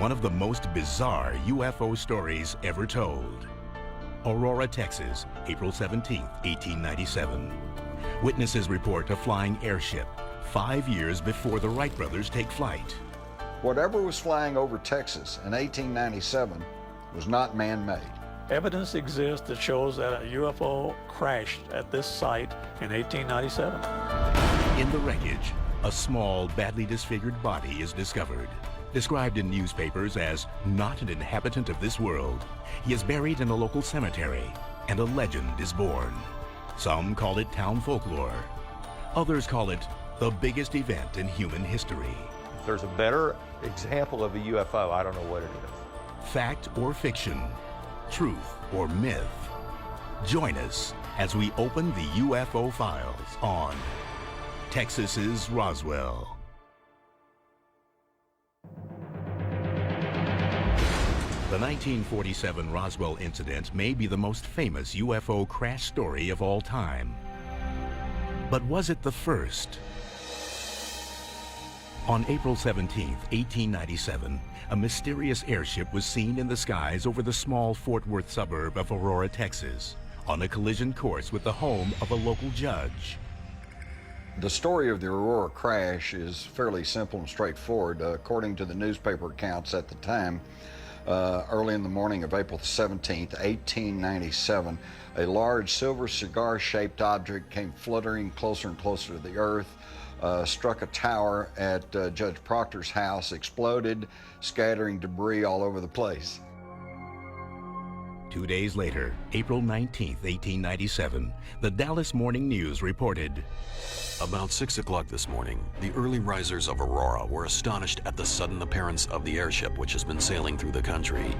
one of the most bizarre UFO stories ever told. Aurora, Texas, April 17, 1897. Witnesses report a flying airship 5 years before the Wright brothers take flight. Whatever was flying over Texas in 1897 was not man-made. Evidence exists that shows that a UFO crashed at this site in 1897. In the wreckage, a small, badly disfigured body is discovered. Described in newspapers as not an inhabitant of this world, he is buried in a local cemetery, and a legend is born. Some call it town folklore. Others call it the biggest event in human history. If there's a better example of a UFO, I don't know what it is. Fact or fiction, truth or myth. Join us as we open the UFO files on Texas's Roswell. The 1947 Roswell incident may be the most famous UFO crash story of all time. But was it the first? On April 17, 1897, a mysterious airship was seen in the skies over the small Fort Worth suburb of Aurora, Texas, on a collision course with the home of a local judge. The story of the Aurora crash is fairly simple and straightforward. According to the newspaper accounts at the time, early in the morning of April 17, 1897, a large silver cigar-shaped object came fluttering closer and closer to the earth, struck a tower at Judge Proctor's house, exploded, scattering debris all over the place. 2 days later, April 19, 1897, the Dallas Morning News reported, About 6 o'clock this morning, the early risers of Aurora were astonished at the sudden appearance of the airship which has been sailing through the country.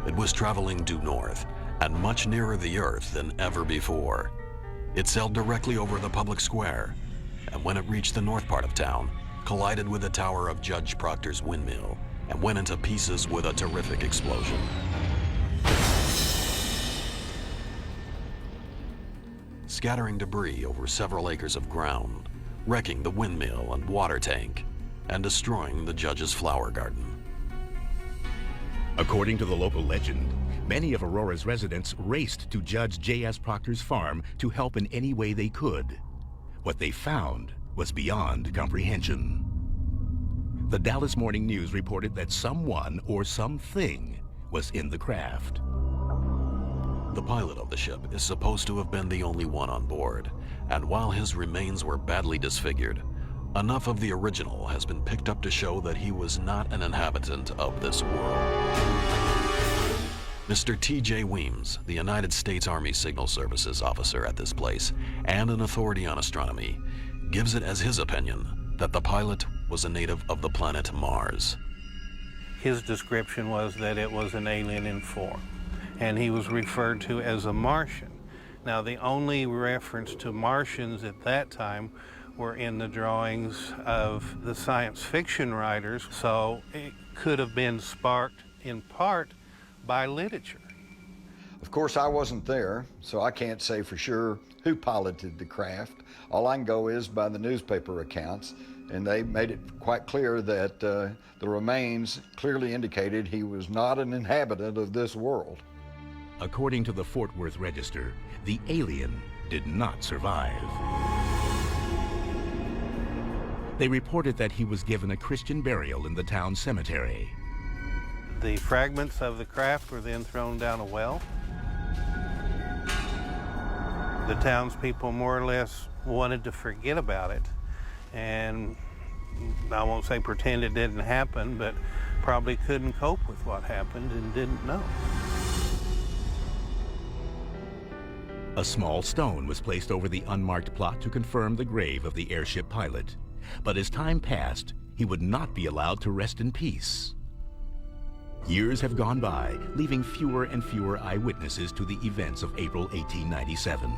It was traveling due north and much nearer the Earth than ever before. It sailed directly over the public square, and when it reached the north part of town, collided with the tower of Judge Proctor's windmill and went into pieces with a terrific explosion. Scattering debris over several acres of ground, wrecking the windmill and water tank, and destroying the judge's flower garden. According to the local legend, many of Aurora's residents raced to Judge J.S. Proctor's farm to help in any way they could. What they found was beyond comprehension. The Dallas Morning News reported that someone or something was in the craft. The pilot of the ship is supposed to have been the only one on board, and while his remains were badly disfigured, enough of the original has been picked up to show that he was not an inhabitant of this world. Mr. T.J. Weems, the United States Army Signal Services officer at this place and an authority on astronomy, gives it as his opinion that the pilot was a native of the planet Mars. His description was that it was an alien in form, and he was referred to as a Martian. Now, the only reference to Martians at that time were in the drawings of the science fiction writers, so it could have been sparked in part by literature. Of course, I wasn't there, so I can't say for sure who piloted the craft. All I can go is by the newspaper accounts, and they made it quite clear that the remains clearly indicated he was not an inhabitant of this world. According to the Fort Worth Register, the alien did not survive. They reported that he was given a Christian burial in the town cemetery. The fragments of the craft were then thrown down a well. The townspeople more or less wanted to forget about it, and I won't say pretend it didn't happen, but probably couldn't cope with what happened and didn't know. A small stone was placed over the unmarked plot to confirm the grave of the airship pilot. But as time passed, he would not be allowed to rest in peace. Years have gone by, leaving fewer and fewer eyewitnesses to the events of April 1897.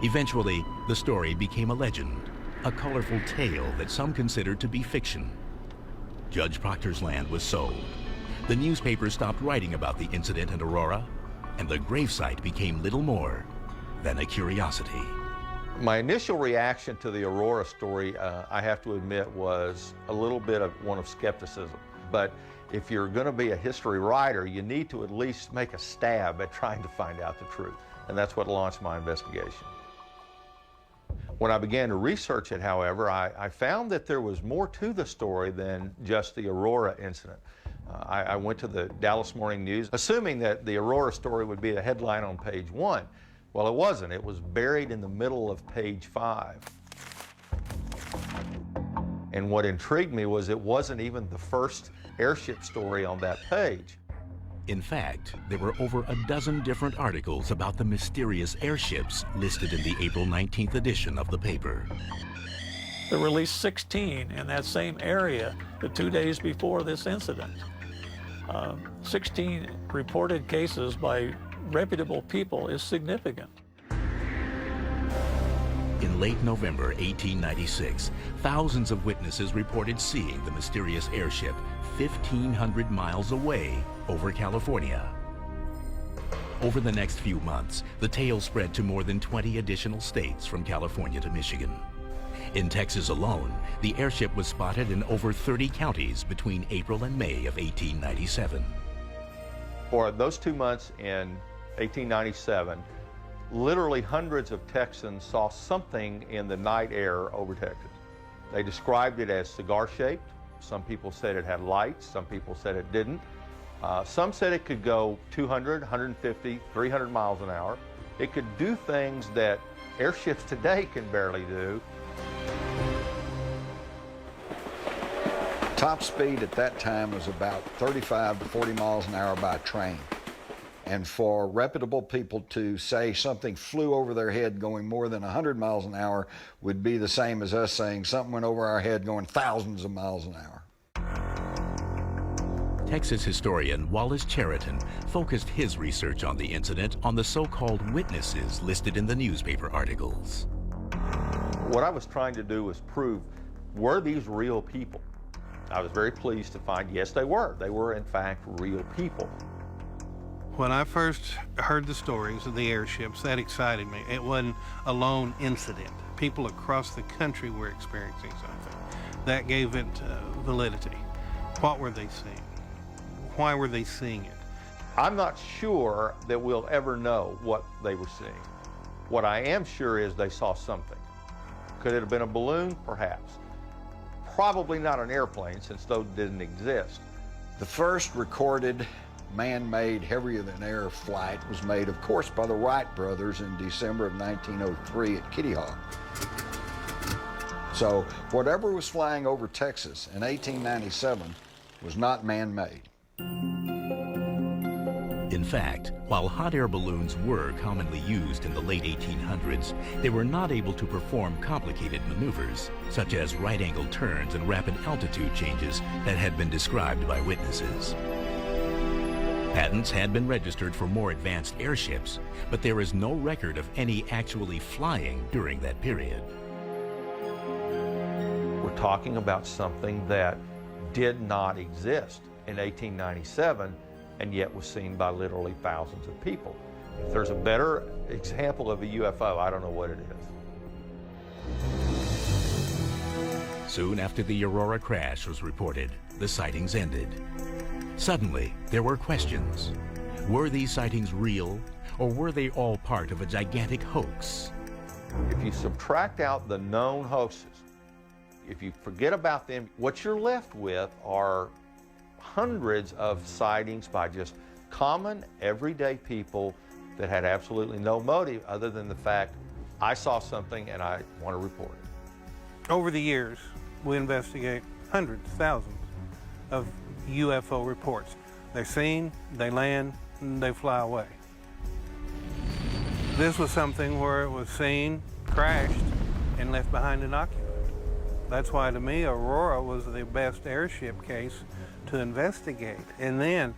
Eventually, the story became a legend, a colorful tale that some considered to be fiction. Judge Proctor's land was sold. The newspapers stopped writing about the incident in Aurora, and the gravesite became little more than a curiosity. My initial reaction to the Aurora story, I have to admit, was a little bit of one of skepticism. But If you're going to be a history writer, you need to at least make a stab at trying to find out the truth. And that's what launched my investigation. When I began to research it, however, I found that there was more to the story than just the Aurora incident. I went to the Dallas Morning News, assuming that the Aurora story would be a headline on page 1. Well, it wasn't. It was buried in the middle of page 5. And what intrigued me was it wasn't even the first airship story on that page. In fact, there were over a dozen different articles about the mysterious airships listed in the April 19th edition of the paper. There were at least 16 in that same area the 2 days before this incident. 16 reported cases by reputable people is significant. In late November 1896, thousands of witnesses reported seeing the mysterious airship 1,500 miles away over California. Over the next few months, the tale spread to more than 20 additional states from California to Michigan. In Texas alone, the airship was spotted in over 30 counties between April and May of 1897. For those 2 months in 1897, literally hundreds of Texans saw something in the night air over Texas. They described it as cigar-shaped. Some people said it had lights. Some people said it didn't. Some said it could go 200, 150, 300 miles an hour. It could do things that airships today can barely do. Top speed at that time was about 35 to 40 miles an hour by train. And for reputable people to say something flew over their head going more than 100 miles an hour would be the same as us saying something went over our head going thousands of miles an hour. Texas historian Wallace Cheriton focused his research on the incident on the so-called witnesses listed in the newspaper articles. What I was trying to do was prove, were these real people? I was very pleased to find, yes, they were. They were, in fact, real people. When I first heard the stories of the airships, that excited me. It wasn't a lone incident. People across the country were experiencing something. That gave it validity. What were they seeing? Why were they seeing it? I'm not sure that we'll ever know what they were seeing. What I am sure is they saw something. Could it have been a balloon? Perhaps. Probably not an airplane, since those didn't exist. The first recorded man-made heavier-than-air flight was made, of course, by the Wright brothers in December of 1903 at Kitty Hawk. So whatever was flying over Texas in 1897 was not man-made. In fact, while hot air balloons were commonly used in the late 1800s, they were not able to perform complicated maneuvers, such as right-angle turns and rapid altitude changes that had been described by witnesses. Patents had been registered for more advanced airships, but there is no record of any actually flying during that period. We're talking about something that did not exist in 1897 and yet was seen by literally thousands of people. If there's a better example of a UFO, I don't know what it is. Soon after the Aurora crash was reported, the sightings ended. Suddenly, there were questions. Were these sightings real, or were they all part of a gigantic hoax? If you subtract out the known hoaxes, if you forget about them, what you're left with are hundreds of sightings by just common, everyday people that had absolutely no motive other than the fact, I saw something and I want to report it. Over the years, we investigate hundreds, thousands of UFO reports. They're seen, they land, and they fly away. This was something where it was seen, crashed, and left behind an occupant. That's why, to me, Aurora was the best airship case to investigate. And then,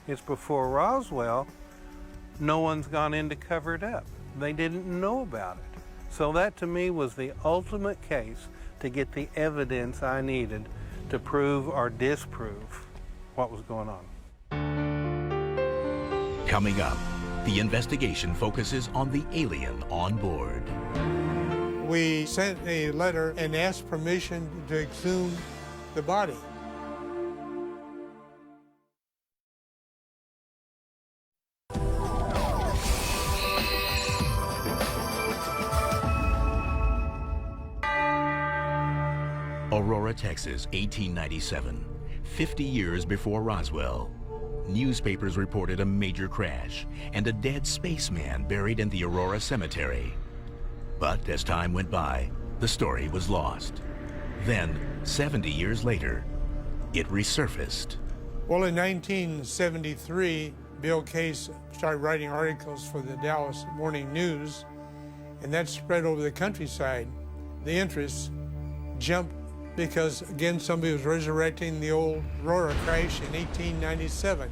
it's before Roswell, no one's gone in to cover it up. They didn't know about it. So that, to me, was the ultimate case to get the evidence I needed to prove or disprove what was going on. Coming up, the investigation focuses on the alien on board. We sent a letter and asked permission to exhume the body. Aurora, Texas, 1897, 50 years before Roswell. Newspapers reported a major crash and a dead spaceman buried in the Aurora cemetery. But as time went by, the story was lost. Then, 70 years later, it resurfaced. Well, in 1973, Bill Case started writing articles for the Dallas Morning News, and that spread over the countryside. The interest jumped because, again, somebody was resurrecting the old Aurora crash in 1897.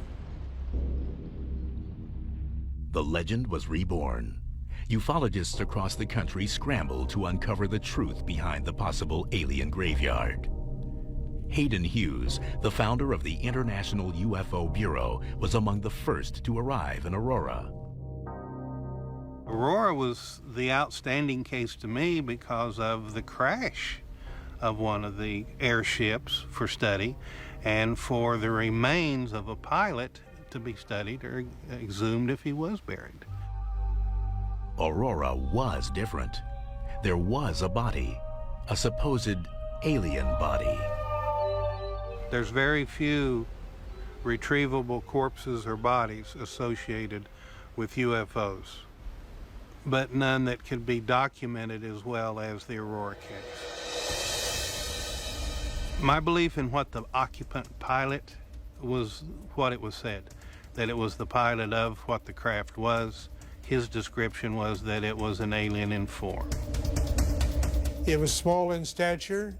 The legend was reborn. Ufologists across the country scrambled to uncover the truth behind the possible alien graveyard. Hayden Hughes, the founder of the International UFO Bureau, was among the first to arrive in Aurora. Aurora was the outstanding case to me because of the crash of one of the airships for study, and for the remains of a pilot to be studied or exhumed if he was buried. Aurora was different. There was a body, a supposed alien body. There's very few retrievable corpses or bodies associated with UFOs, but none that could be documented as well as the Aurora case. My belief in what the occupant pilot was what it was said, that it was the pilot of what the craft was. His description was that it was an alien in form. It was small in stature,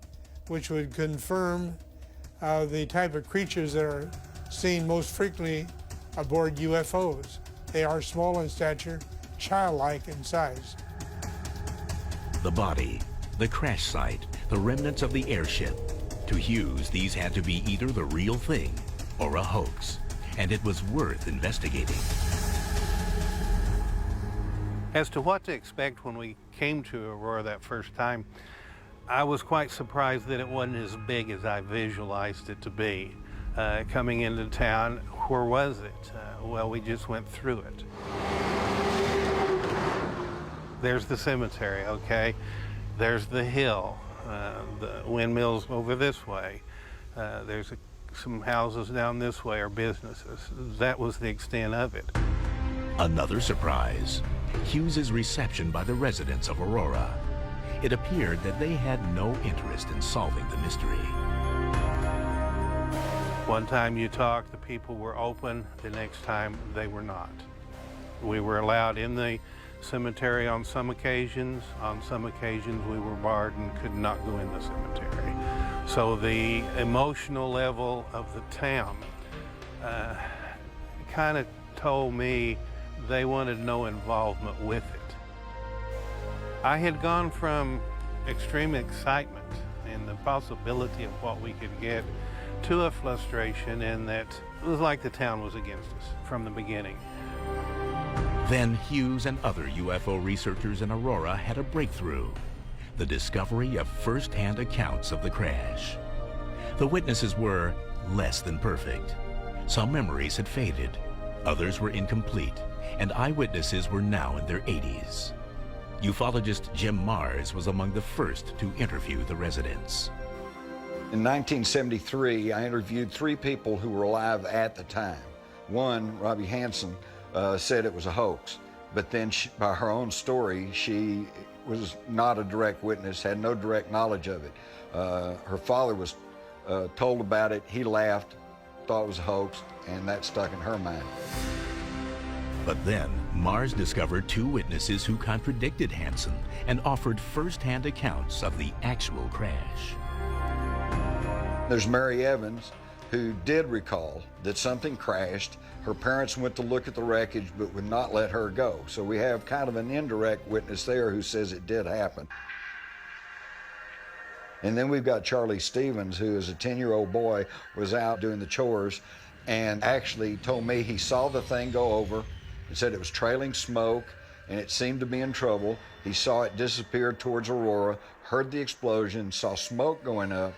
which would confirm the type of creatures that are seen most frequently aboard UFOs. They are small in stature, childlike in size. The body, the crash site, the remnants of the airship. To Hughes, these had to be either the real thing or a hoax, and it was worth investigating. As to what to expect when we came to Aurora that first time, I was quite surprised that it wasn't as big as I visualized it to be. Coming into town, where was it? Well, we just went through it. There's the cemetery, okay? There's the hill, the windmills over this way. There's some houses down this way are businesses. That was the extent of it. Another surprise, Hughes's reception by the residents of Aurora. It appeared that they had no interest in solving the mystery. One time you talked, the people were open. The next time, they were not. We were allowed in the cemetery on some occasions. On some occasions, we were barred and could not go in the cemetery. So the emotional level of the town kind of told me they wanted no involvement with it. I had gone from extreme excitement and the possibility of what we could get to a frustration in that it was like the town was against us from the beginning. Then Hughes and other UFO researchers in Aurora had a breakthrough, the discovery of first-hand accounts of the crash. The witnesses were less than perfect. Some memories had faded, others were incomplete, and eyewitnesses were now in their 80s. Ufologist Jim Mars was among the first to interview the residents. In 1973, I interviewed 3 people who were alive at the time. One, Robbie Hansen, said it was a hoax, but then by her own story, she was not a direct witness, had no direct knowledge of it. Her father was told about it, he laughed, thought it was a hoax, and that stuck in her mind. But then, Mars discovered 2 witnesses who contradicted Hansen and offered first-hand accounts of the actual crash. There's Mary Evans, who did recall that something crashed. Her parents went to look at the wreckage but would not let her go. So we have kind of an indirect witness there who says it did happen. And then we've got Charlie Stevens, who as a 10-year-old boy was out doing the chores and actually told me he saw the thing go over. He said it was trailing smoke and it seemed to be in trouble. He saw it disappear towards Aurora, heard the explosion, saw smoke going up.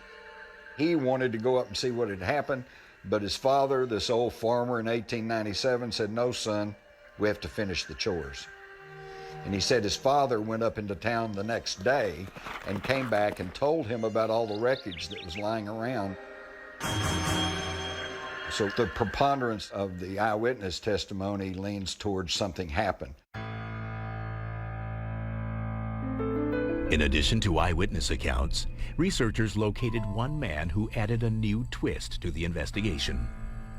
He wanted to go up and see what had happened, but his father, this old farmer in 1897, said, "No, son, we have to finish the chores." And he said his father went up into town the next day and came back and told him about all the wreckage that was lying around. So the preponderance of the eyewitness testimony leans towards something happened. In addition to eyewitness accounts, researchers located one man who added a new twist to the investigation.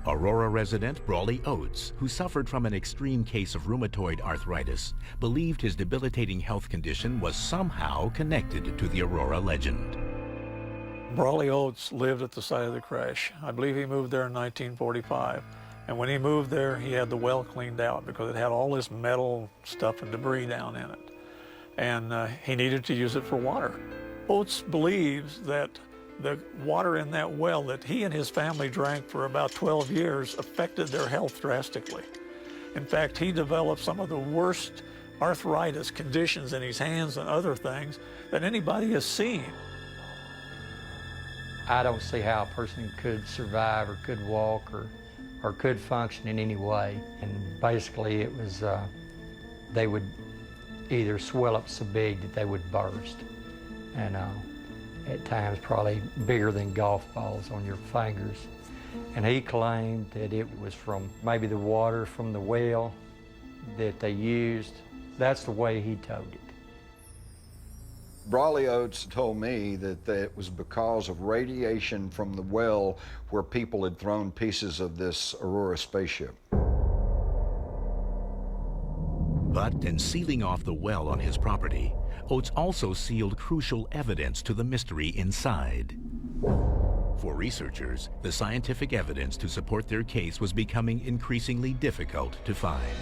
Aurora resident Brawley Oates, who suffered from an extreme case of rheumatoid arthritis, believed his debilitating health condition was somehow connected to the Aurora legend. Brawley Oates lived at the site of the crash. I believe he moved there in 1945. And when he moved there, he had the well cleaned out because it had all this metal stuff and debris down in it. And he needed to use it for water. Oates believes that the water in that well that he and his family drank for about 12 years affected their health drastically. In fact, he developed some of the worst arthritis conditions in his hands and other things that anybody has seen. I don't see how a person could survive or could walk or could function in any way. And basically it was, they would either swell up so big that they would burst. And at times probably bigger than golf balls on your fingers. And he claimed that it was from maybe the water from the well that they used. That's the way he told it. Brawley Oates told me that it was because of radiation from the well where people had thrown pieces of this Aurora spaceship. But in sealing off the well on his property, Oates also sealed crucial evidence to the mystery inside. For researchers, the scientific evidence to support their case was becoming increasingly difficult to find.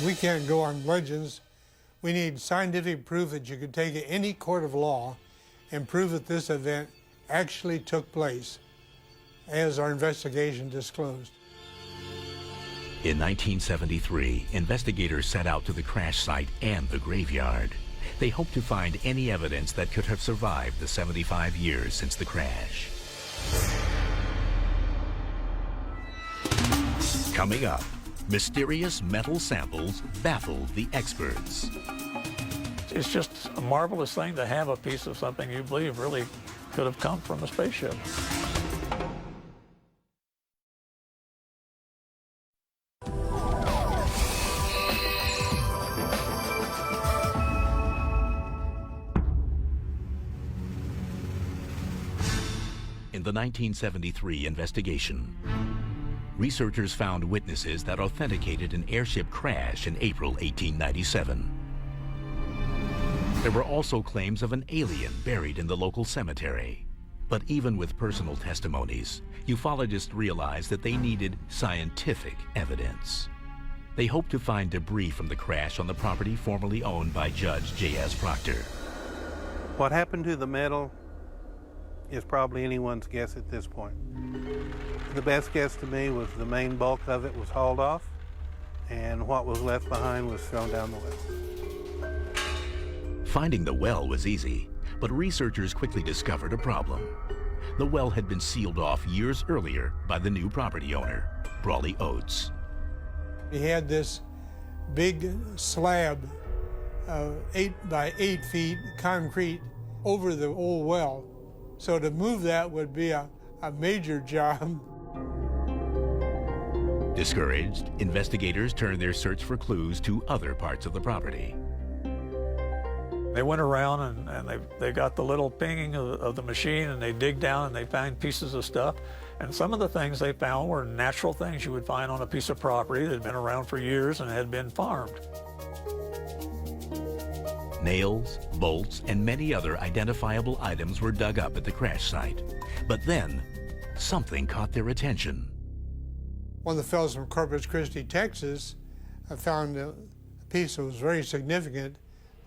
We can't go on legends. We need scientific proof that you could take any court of law and prove that this event actually took place, as our investigation disclosed. In 1973, investigators set out to the crash site and the graveyard. They hoped to find any evidence that could have survived the 75 years since the crash. Coming up, mysterious metal samples baffled the experts. It's just a marvelous thing to have a piece of something you believe really could have come from a spaceship. In the 1973 investigation, researchers found witnesses that authenticated an airship crash in April 1897. There were also claims of an alien buried in the local cemetery. But even with personal testimonies, ufologists realized that they needed scientific evidence. They hoped to find debris from the crash on the property formerly owned by Judge J.S. Proctor. What happened to the metal is probably anyone's guess at this point. The best guess to me was the main bulk of it was hauled off, and what was left behind was thrown down the well. Finding the well was easy, but researchers quickly discovered a problem. The well had been sealed off years earlier by the new property owner, Brawley Oates. He had this big slab, 8 by 8 feet concrete over the old well. So to move that would be a major job. Discouraged, investigators turned their search for clues to other parts of the property. They went around and they got the little pinging of the machine, and they dig down and they find pieces of stuff. And some of the things they found were natural things you would find on a piece of property that had been around for years and had been farmed. Nails, bolts, and many other identifiable items were dug up at the crash site. But then, something caught their attention. One of the fellows from Corpus Christi, Texas, found a piece that was very significant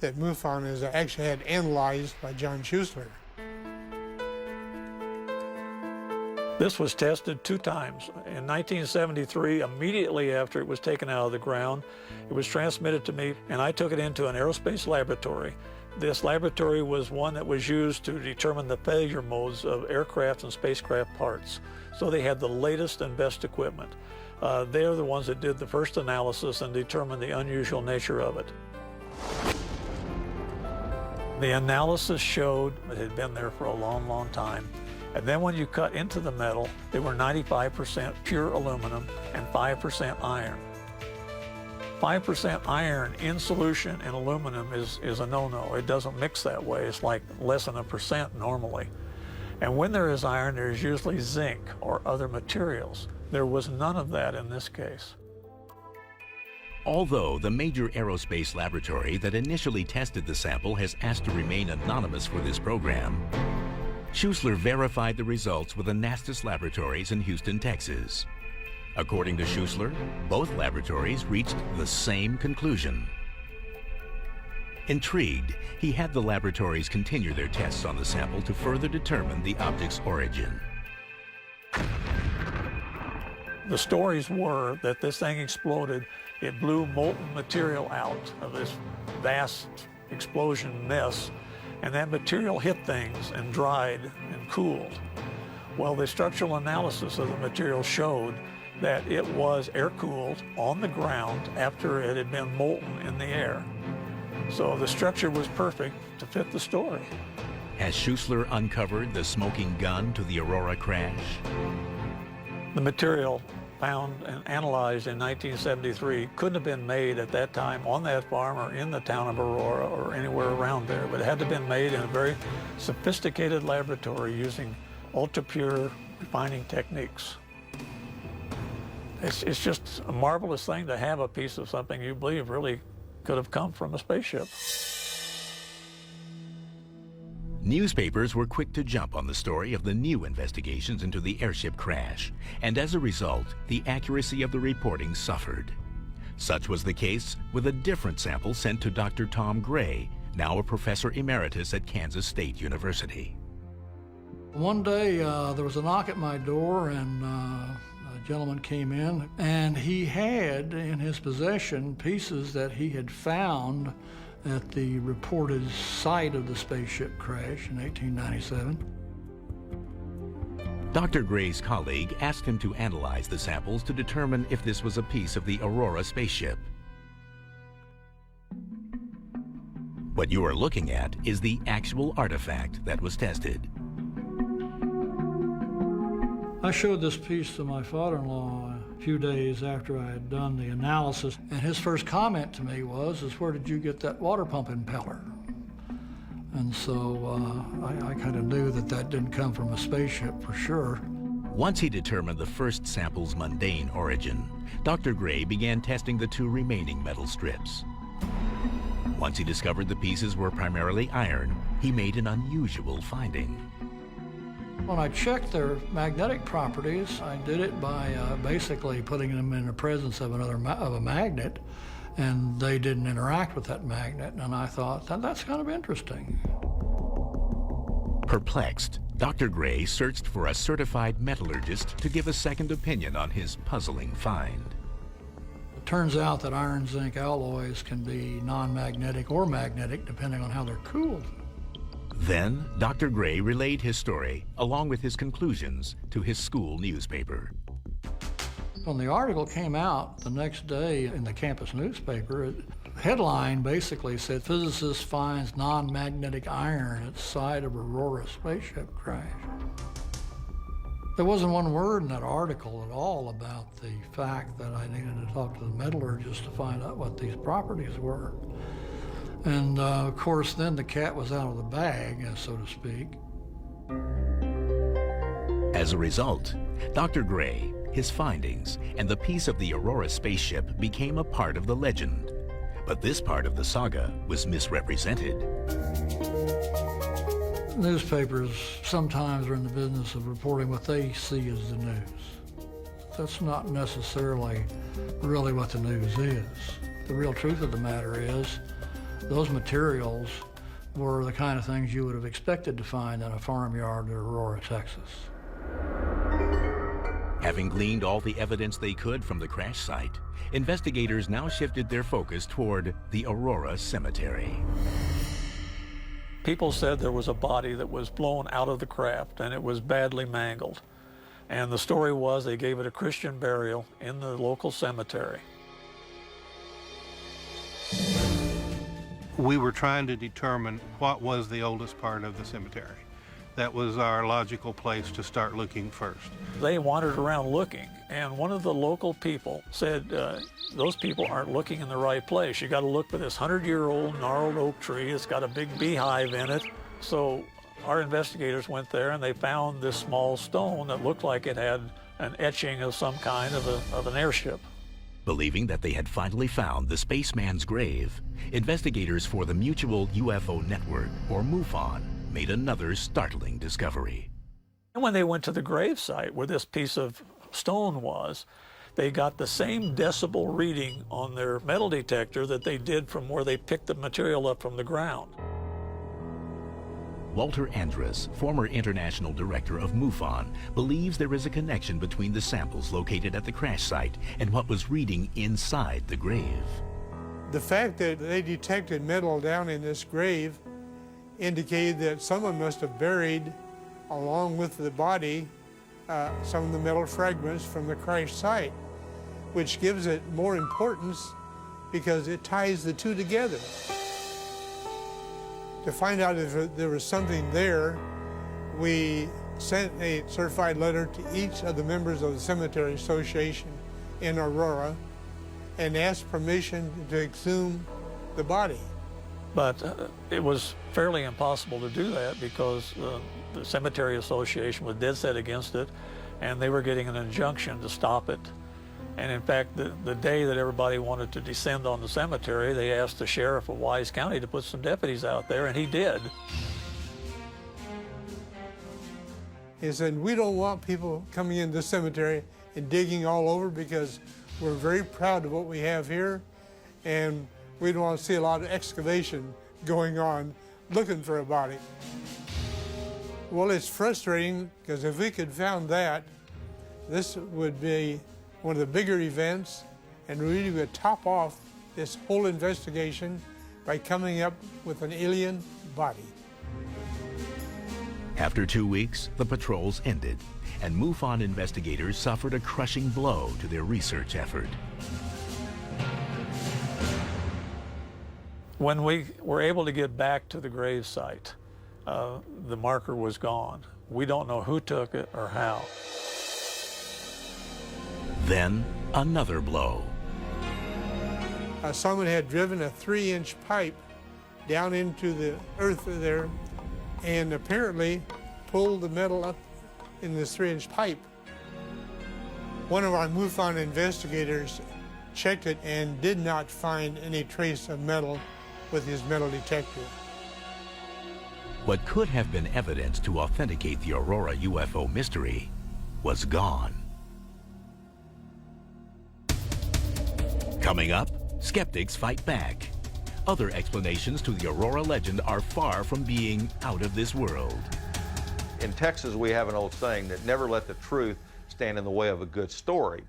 that MUFON has actually had analyzed by John Schuessler. This was tested 2 times. In 1973, immediately after it was taken out of the ground, it was transmitted to me, and I took it into an aerospace laboratory. This laboratory was one that was used to determine the failure modes of aircraft and spacecraft parts. So they had the latest and best equipment. They're the ones that did the first analysis and determined the unusual nature of it. The analysis showed it had been there for a long, long time. And then when you cut into the metal, they were 95% pure aluminum and 5% iron. 5% iron in solution in aluminum is a no-no. It doesn't mix that way. It's like less than 1% normally. And when there is iron, there is usually zinc or other materials. There was none of that in this case. Although the major aerospace laboratory that initially tested the sample has asked to remain anonymous for this program, Schuessler verified the results with the Anastas Laboratories in Houston, Texas. According to Schuessler, both laboratories reached the same conclusion. Intrigued, he had the laboratories continue their tests on the sample to further determine the object's origin. The stories were that this thing exploded. It blew molten material out of this vast explosion mess, and that material hit things and dried and cooled. Well, the structural analysis of the material showed that it was air-cooled on the ground after it had been molten in the air. So the structure was perfect to fit the story. Has Schuessler uncovered the smoking gun to the Aurora crash? The material found and analyzed in 1973 couldn't have been made at that time on that farm or in the town of Aurora or anywhere around there, but it had to have been made in a very sophisticated laboratory using ultra-pure refining techniques. It's just a marvelous thing to have a piece of something you believe really could have come from a spaceship. Newspapers were quick to jump on the story of the new investigations into the airship crash, and as a result, the accuracy of the reporting suffered. Such was the case with a different sample sent to Dr. Tom Gray, now a professor emeritus at Kansas State University. One day there was a knock at my door, and a gentleman came in, and he had in his possession pieces that he had found at the reported site of the spaceship crash in 1897. Dr. Gray's colleague asked him to analyze the samples to determine if this was a piece of the Aurora spaceship. What you are looking at is the actual artifact that was tested. I showed this piece to my father-in-law a few days after I had done the analysis, and his first comment to me was, where did you get that water pump impeller? And so I kind of knew that that didn't come from a spaceship for sure. Once he determined the first sample's mundane origin, Dr. Gray began testing the two remaining metal strips. Once he discovered the pieces were primarily iron, he made an unusual finding. When I checked their magnetic properties, I did it by basically putting them in the presence of a magnet, and they didn't interact with that magnet, and I thought that's kind of interesting. Perplexed, Dr. Gray searched for a certified metallurgist to give a second opinion on his puzzling find. It turns out that iron-zinc alloys can be non-magnetic or magnetic depending on how they're cooled. Then, Dr. Gray relayed his story, along with his conclusions, to his school newspaper. When the article came out the next day in the campus newspaper, the headline basically said, "Physicist finds non-magnetic iron at site of Aurora spaceship crash." There wasn't one word in that article at all about the fact that I needed to talk to the metallurgist to find out what these properties were. And of course, then the cat was out of the bag, so to speak. As a result, Dr. Gray, his findings, and the piece of the Aurora spaceship became a part of the legend. But this part of the saga was misrepresented. Newspapers sometimes are in the business of reporting what they see as the news. That's not necessarily really what the news is. The real truth of the matter is, those materials were the kind of things you would have expected to find in a farmyard in Aurora, Texas. Having gleaned all the evidence they could from the crash site, investigators now shifted their focus toward the Aurora Cemetery. People said there was a body that was blown out of the craft and it was badly mangled. And the story was they gave it a Christian burial in the local cemetery. We were trying to determine what was the oldest part of the cemetery. That was our logical place to start looking first. They wandered around looking, and one of the local people said, those people aren't looking in the right place. You got to look for this 100-year-old gnarled oak tree. It's got a big beehive in it. So our investigators went there and they found this small stone that looked like it had an etching of some kind of an airship. Believing that they had finally found the spaceman's grave, investigators for the Mutual UFO Network, or MUFON, made another startling discovery. And when they went to the grave site where this piece of stone was, they got the same decibel reading on their metal detector that they did from where they picked the material up from the ground. Walter Andrus, former international director of MUFON, believes there is a connection between the samples located at the crash site and what was reading inside the grave. The fact that they detected metal down in this grave indicated that someone must have buried, along with the body, some of the metal fragments from the crash site, which gives it more importance because it ties the two together. To find out if there was something there, we sent a certified letter to each of the members of the Cemetery Association in Aurora and asked permission to exhume the body. But it was fairly impossible to do that because the Cemetery Association was dead set against it, and they were getting an injunction to stop it. And in fact, the day that everybody wanted to descend on the cemetery, they asked the sheriff of Wise County to put some deputies out there, and he did. He said, we don't want people coming into the cemetery and digging all over because we're very proud of what we have here, and we don't want to see a lot of excavation going on looking for a body. Well, it's frustrating because if we could found that, this would be one of the bigger events and really would top off this whole investigation by coming up with an alien body. After 2 weeks, the patrols ended, and MUFON investigators suffered a crushing blow to their research effort. When we were able to get back to the grave site, the marker was gone. We don't know who took it or how. Then, another blow. Someone had driven a 3-inch pipe down into the earth there and apparently pulled the metal up in this 3-inch pipe. One of our MUFON investigators checked it and did not find any trace of metal with his metal detector. What could have been evidence to authenticate the Aurora UFO mystery was gone. Coming up, skeptics fight back. Other explanations to the Aurora legend are far from being out of this world. In Texas, we have an old saying that never let the truth stand in the way of a good story.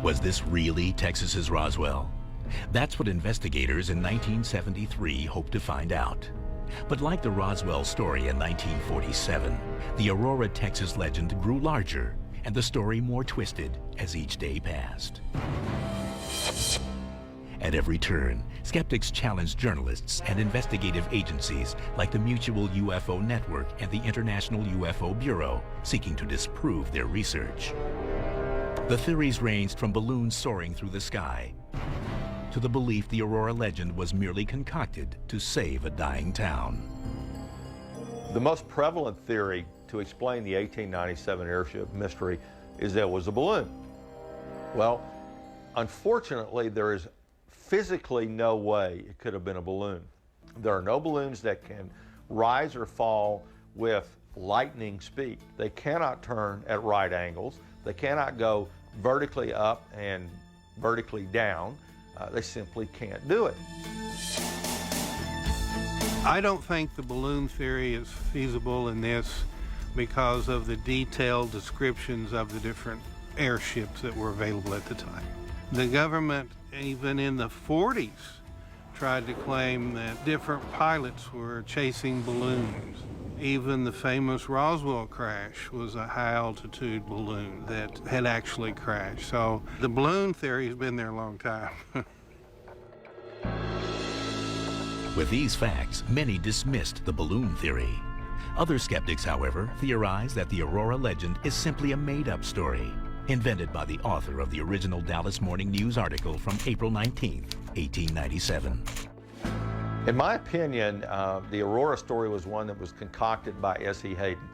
Was this really Texas's Roswell? That's what investigators in 1973 hoped to find out. But like the Roswell story in 1947, the Aurora, Texas legend grew larger and the story more twisted as each day passed. At every turn, skeptics challenged journalists and investigative agencies like the Mutual UFO Network and the International UFO Bureau, seeking to disprove their research. The theories ranged from balloons soaring through the sky to the belief the Aurora legend was merely concocted to save a dying town. The most prevalent theory to explain the 1897 airship mystery is that it was a balloon. Well, unfortunately, there is physically no way it could have been a balloon. There are no balloons that can rise or fall with lightning speed. They cannot turn at right angles. They cannot go vertically up and vertically down. They simply can't do it. I don't think the balloon theory is feasible in this because of the detailed descriptions of the different airships that were available at the time. The government, even in the 40s, tried to claim that different pilots were chasing balloons. Even the famous Roswell crash was a high-altitude balloon that had actually crashed. So the balloon theory has been there a long time. With these facts, many dismissed the balloon theory. Other skeptics, however, theorize that the Aurora legend is simply a made-up story, invented by the author of the original Dallas Morning News article from April 19, 1897. In my opinion, the Aurora story was one that was concocted by S.E. Hayden.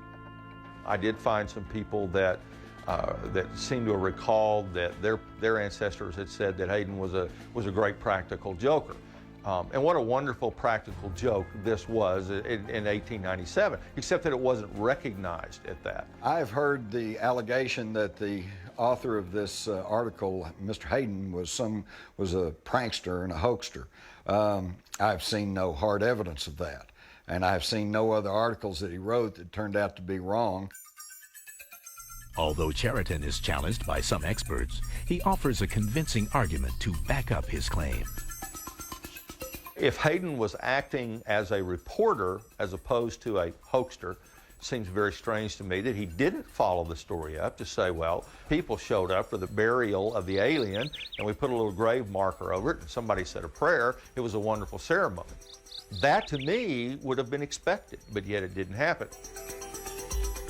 I did find some people that seem to have recalled that their ancestors had said that Hayden was a great practical joker. And what a wonderful practical joke this was in 1897, except that it wasn't recognized at that. I've heard the allegation that the author of this article, Mr. Hayden, was a prankster and a hoaxer. I've seen no hard evidence of that, and I've seen no other articles that he wrote that turned out to be wrong. Although Cheriton is challenged by some experts, he offers a convincing argument to back up his claim. If Hayden was acting as a reporter as opposed to a hoaxer, it seems very strange to me that he didn't follow the story up to say, well, people showed up for the burial of the alien and we put a little grave marker over it and somebody said a prayer. It was a wonderful ceremony. That to me would have been expected, but yet it didn't happen.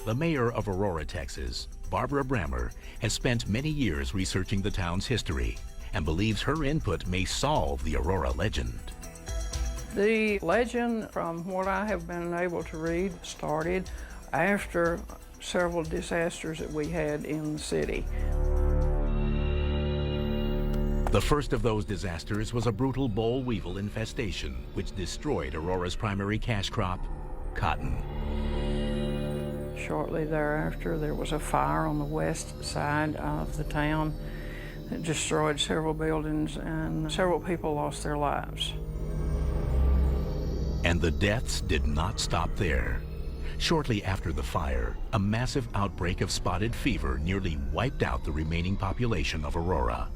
The mayor of Aurora, Texas, Barbara Brammer, has spent many years researching the town's history and believes her input may solve the Aurora legend. The legend, from what I have been able to read, started after several disasters that we had in the city. The first of those disasters was a brutal boll weevil infestation, which destroyed Aurora's primary cash crop, cotton. Shortly thereafter, there was a fire on the west side of the town that destroyed several buildings and several people lost their lives. And the deaths did not stop there. Shortly after the fire, a massive outbreak of spotted fever nearly wiped out the remaining population of Aurora.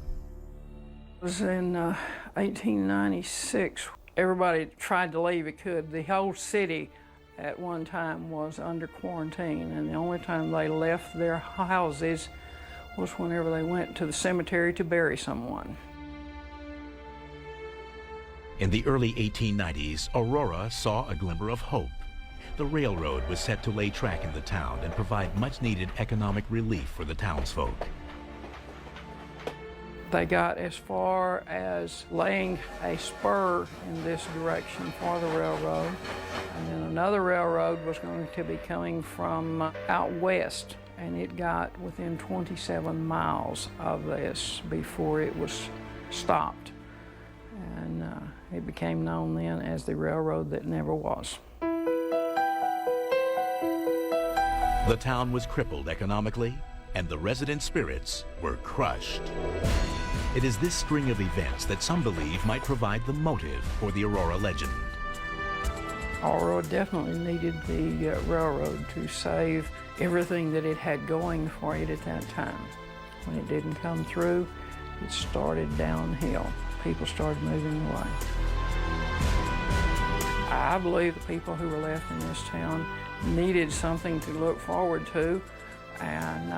It was in 1896. Everybody tried to leave it could. The whole city at one time was under quarantine, and the only time they left their houses was whenever they went to the cemetery to bury someone. In the early 1890s, Aurora saw a glimmer of hope. The railroad was set to lay track in the town and provide much-needed economic relief for the townsfolk. They got as far as laying a spur in this direction for the railroad, and then another railroad was going to be coming from out west, and it got within 27 miles of this before it was stopped. And it became known then as the railroad that never was. The town was crippled economically, and the resident spirits were crushed. It is this string of events that some believe might provide the motive for the Aurora legend. Aurora definitely needed the railroad to save everything that it had going for it at that time. When it didn't come through, it started downhill. People started moving away. I believe the people who were left in this town needed something to look forward to, and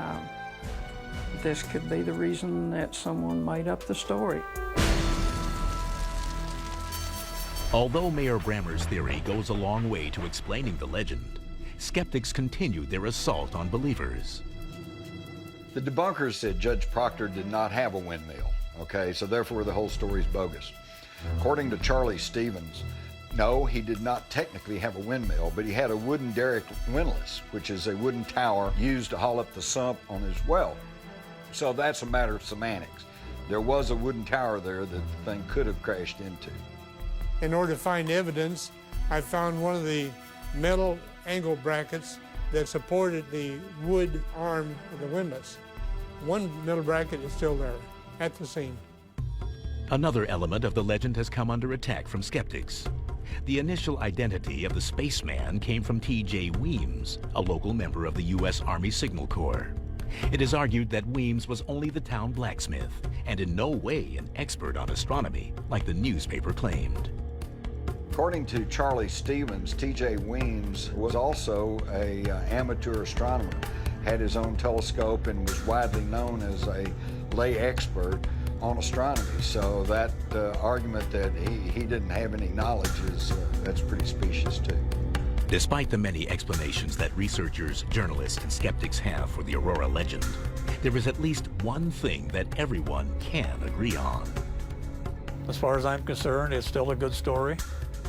this could be the reason that someone made up the story. Although Mayor Brammer's theory goes a long way to explaining the legend, skeptics continued their assault on believers. The debunkers said Judge Proctor did not have a windmill, okay, so therefore the whole story is bogus. According to Charlie Stevens, no, he did not technically have a windmill, but he had a wooden derrick windlass, which is a wooden tower used to haul up the sump on his well. So that's a matter of semantics. There was a wooden tower there that the thing could have crashed into. In order to find evidence, I found one of the metal angle brackets that supported the wood arm of the windlass. One metal bracket is still there at the scene. Another element of the legend has come under attack from skeptics. The initial identity of the spaceman came from T.J. Weems, a local member of the U.S. Army Signal Corps. It is argued that Weems was only the town blacksmith and in no way an expert on astronomy like the newspaper claimed. According to Charlie Stevens, T.J. Weems was also an amateur astronomer, had his own telescope, and was widely known as a lay expert on astronomy. So that argument that he didn't have any knowledge that's pretty specious too. Despite the many explanations that researchers, journalists, and skeptics have for the Aurora legend, there is at least one thing that everyone can agree on. As far as I'm concerned, it's still a good story.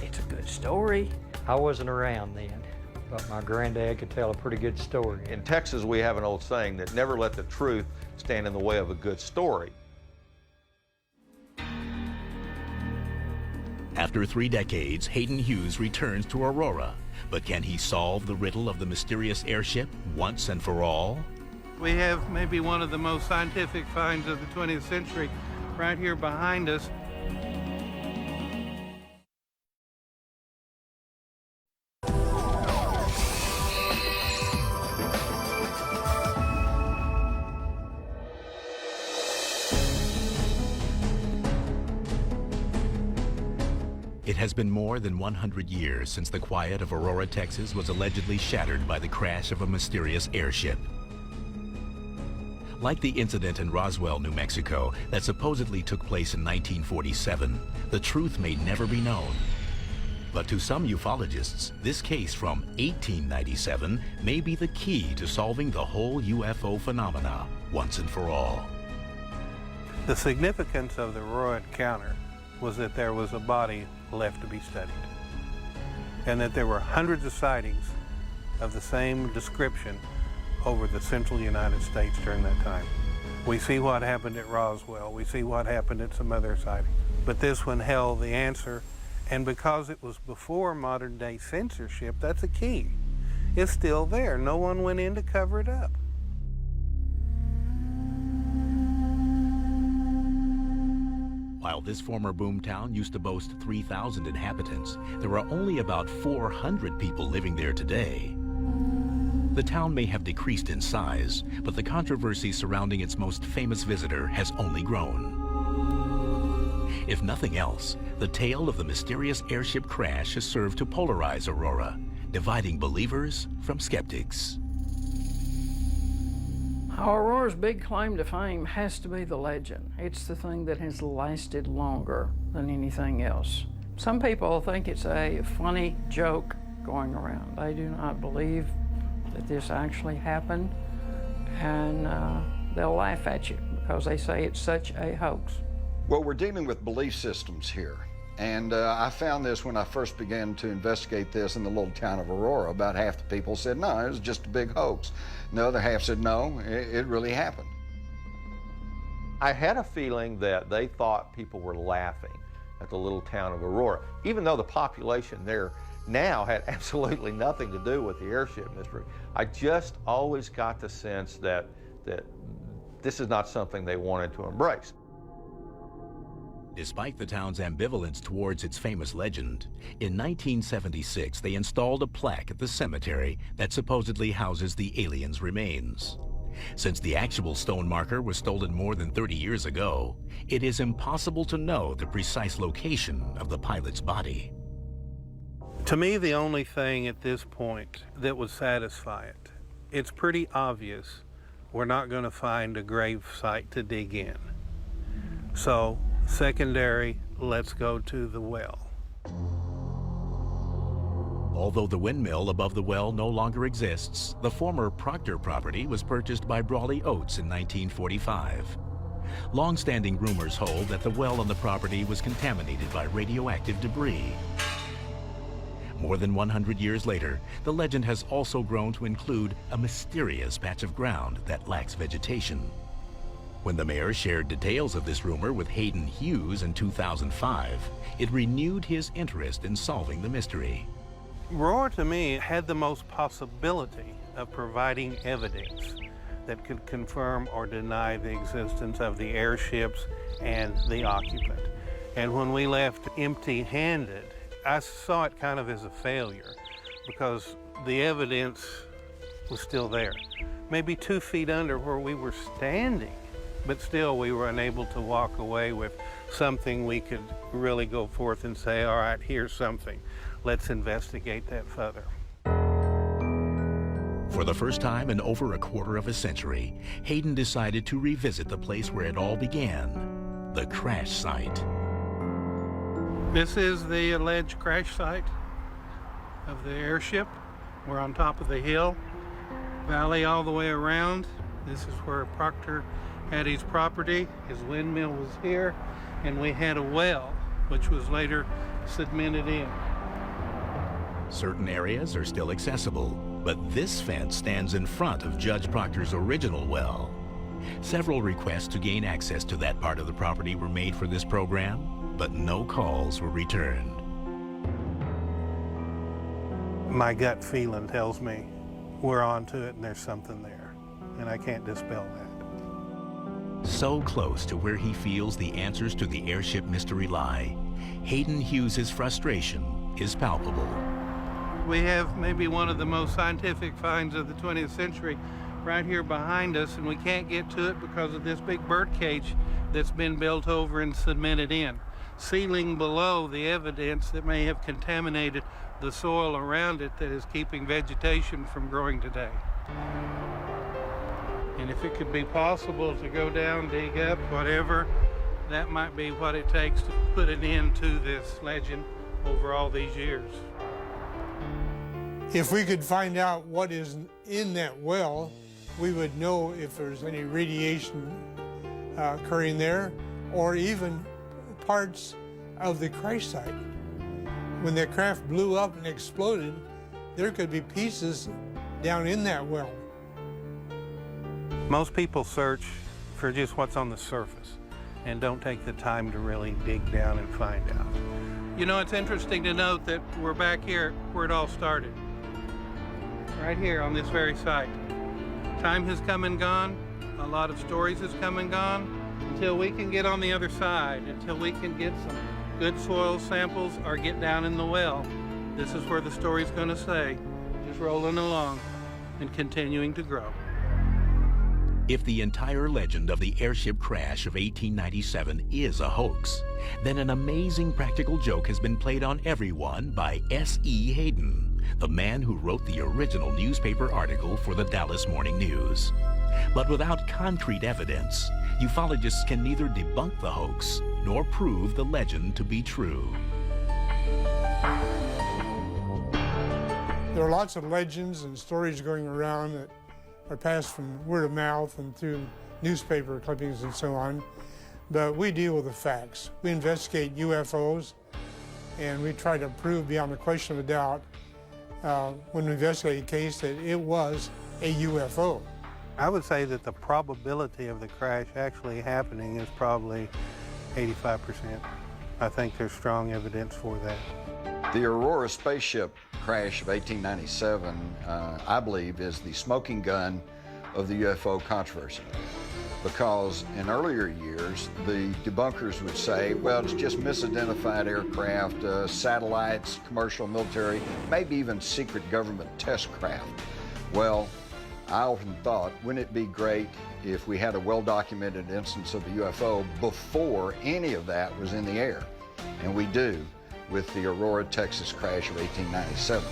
It's a good story. I wasn't around then, but my granddad could tell a pretty good story. In Texas, we have an old saying that never let the truth stand in the way of a good story. After 3 decades, Hayden Hughes returns to Aurora. But can he solve the riddle of the mysterious airship once and for all? We have maybe one of the most scientific finds of the 20th century right here behind us. It has been more than 100 years since the quiet of Aurora, Texas was allegedly shattered by the crash of a mysterious airship. Like the incident in Roswell, New Mexico, that supposedly took place in 1947, the truth may never be known. But to some ufologists, this case from 1897 may be the key to solving the whole UFO phenomena once and for all. The significance of the Aurora encounter was that there was a body left to be studied, and that there were hundreds of sightings of the same description over the central United States during that time. We see what happened at Roswell, we see what happened at some other sightings, but this one held the answer, and because it was before modern day censorship, that's a key. It's still there. No one went in to cover it up. While this former boomtown used to boast 3,000 inhabitants, there are only about 400 people living there today. The town may have decreased in size, but the controversy surrounding its most famous visitor has only grown. If nothing else, the tale of the mysterious airship crash has served to polarize Aurora, dividing believers from skeptics. Aurora's big claim to fame has to be the legend. It's the thing that has lasted longer than anything else. Some people think it's a funny joke going around. They do not believe that this actually happened, and they'll laugh at you because they say it's such a hoax. Well, we're dealing with belief systems here. And I found this when I first began to investigate this in the little town of Aurora. About half the people said, no, it was just a big hoax. And the other half said, no, it really happened. I had a feeling that they thought people were laughing at the little town of Aurora, even though the population there now had absolutely nothing to do with the airship mystery. I just always got the sense that this is not something they wanted to embrace. Despite the town's ambivalence towards its famous legend, in 1976 they installed a plaque at the cemetery that supposedly houses the aliens' remains. Since the actual stone marker was stolen more than 30 years ago, it is impossible to know the precise location of the pilot's body. To me, the only thing at this point that would satisfy it, it's pretty obvious we're not going to find a grave site to dig in. So, secondary, let's go to the well. Although the windmill above the well no longer exists, the former Proctor property was purchased by Brawley Oates in 1945. Long-standing rumors hold that the well on the property was contaminated by radioactive debris. More than 100 years later, the legend has also grown to include a mysterious patch of ground that lacks vegetation. When the mayor shared details of this rumor with Hayden Hughes in 2005, it renewed his interest in solving the mystery. Aurora, to me, had the most possibility of providing evidence that could confirm or deny the existence of the airships and the occupant. And when we left empty-handed, I saw it kind of as a failure because the evidence was still there. Maybe 2 feet under where we were standing, but still we were unable to walk away with something we could really go forth and say, all right, here's something. Let's investigate that further. For the first time in over a quarter of a century, Hayden decided to revisit the place where it all began, the crash site. This is the alleged crash site of the airship. We're on top of the hill, valley all the way around. This is where Proctor had his property. His windmill was here, and we had a well, which was later cemented in. Certain areas are still accessible, but this fence stands in front of Judge Proctor's original well. Several requests to gain access to that part of the property were made for this program, but no calls were returned. My gut feeling tells me we're on to it and there's something there, and I can't dispel that. So close to where he feels the answers to the airship mystery lie, Hayden Hughes' frustration is palpable. We have maybe one of the most scientific finds of the 20th century right here behind us, and we can't get to it because of this big bird cage that's been built over and cemented in, sealing below the evidence that may have contaminated the soil around it that is keeping vegetation from growing today. And if it could be possible to go down, dig up, whatever, that might be what it takes to put an end to this legend over all these years. If we could find out what is in that well, we would know if there's any radiation occurring there, or even parts of the crash site. When the craft blew up and exploded, there could be pieces down in that well. Most people search for just what's on the surface and don't take the time to really dig down and find out. You know, it's interesting to note that we're back here where it all started. Right here on this very site. Time has come and gone. A lot of stories has come and gone. Until we can get on the other side, until we can get some good soil samples or get down in the well, this is where the story's going to stay, just rolling along and continuing to grow. If the entire legend of the airship crash of 1897 is a hoax, then an amazing practical joke has been played on everyone by S.E. Hayden, the man who wrote the original newspaper article for the Dallas Morning News. But without concrete evidence, ufologists can neither debunk the hoax nor prove the legend to be true. There are lots of legends and stories going around that are passed from word of mouth and through newspaper clippings and so on, but we deal with the facts. We investigate UFOs, and we try to prove beyond a question of a doubt when we investigate a case that it was a UFO. I would say that the probability of the crash actually happening is probably 85%. I think there's strong evidence for that. The Aurora spaceship crash of 1897, I believe, is the smoking gun of the UFO controversy. Because in earlier years, the debunkers would say, well, it's just misidentified aircraft, satellites, commercial, military, maybe even secret government test craft. Well, I often thought, wouldn't it be great if we had a well-documented instance of a UFO before any of that was in the air? And we do, with the Aurora Texas crash of 1897.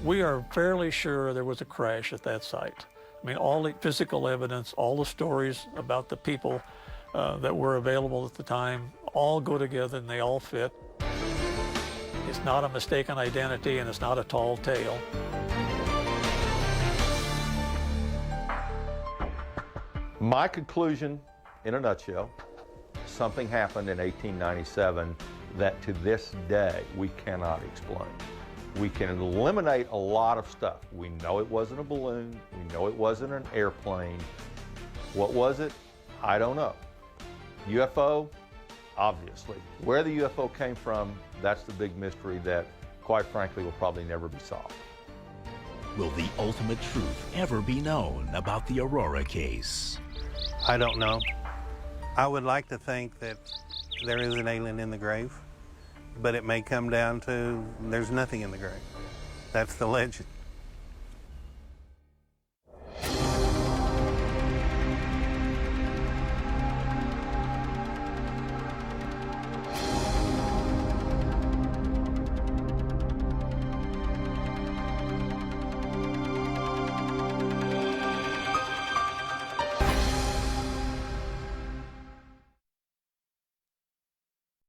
We are fairly sure there was a crash at that site. I mean, all the physical evidence, all the stories about the people that were available at the time all go together and they all fit. It's not a mistaken identity and it's not a tall tale. My conclusion, in a nutshell, something happened in 1897 that to this day we cannot explain. We can eliminate a lot of stuff. We know it wasn't a balloon. We know it wasn't an airplane. What was it? I don't know. UFO? Obviously. Where the UFO came from, that's the big mystery that, quite frankly, will probably never be solved. Will the ultimate truth ever be known about the Aurora case? I don't know. I would like to think that there is an alien in the grave, but it may come down to there's nothing in the grave. That's the legend.